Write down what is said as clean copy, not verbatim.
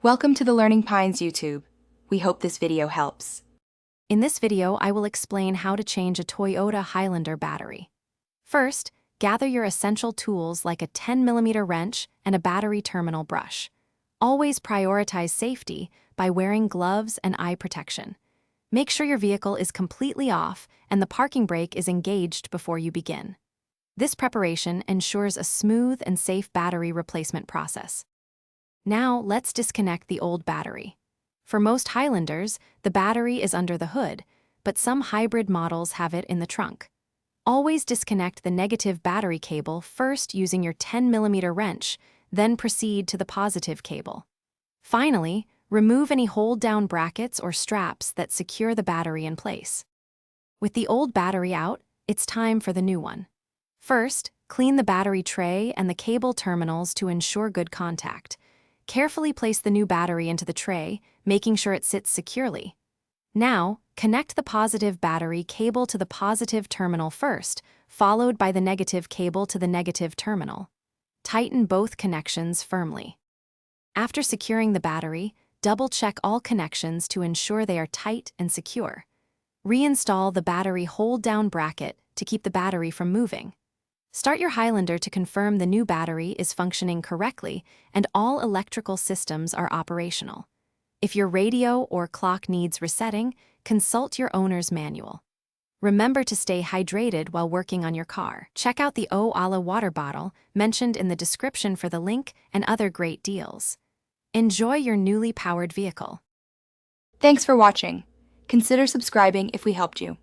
Welcome to the Learning Pines YouTube. We hope this video helps. In this video, I will explain how to change a Toyota Highlander battery. First, gather your essential tools like a 10mm wrench and a battery terminal brush. Always prioritize safety by wearing gloves and eye protection. Make sure your vehicle is completely off and the parking brake is engaged before you begin. This preparation ensures a smooth and safe battery replacement process. Now, let's disconnect the old battery. For most Highlanders, the battery is under the hood, but some hybrid models have it in the trunk. Always disconnect the negative battery cable first using your 10mm wrench, then proceed to the positive cable. Finally, remove any hold-down brackets or straps that secure the battery in place. With the old battery out, it's time for the new one. First, clean the battery tray and the cable terminals to ensure good contact. Carefully place the new battery into the tray, making sure it sits securely. Now, connect the positive battery cable to the positive terminal first, followed by the negative cable to the negative terminal. Tighten both connections firmly. After securing the battery, double-check all connections to ensure they are tight and secure. Reinstall the battery hold-down bracket to keep the battery from moving. Start your Highlander to confirm the new battery is functioning correctly and all electrical systems are operational. If your radio or clock needs resetting, consult your owner's manual. Remember to stay hydrated while working on your car. Check out the O-Ala water bottle mentioned in the description for the link and other great deals. Enjoy your newly powered vehicle. Thanks for watching. Consider subscribing if we helped you.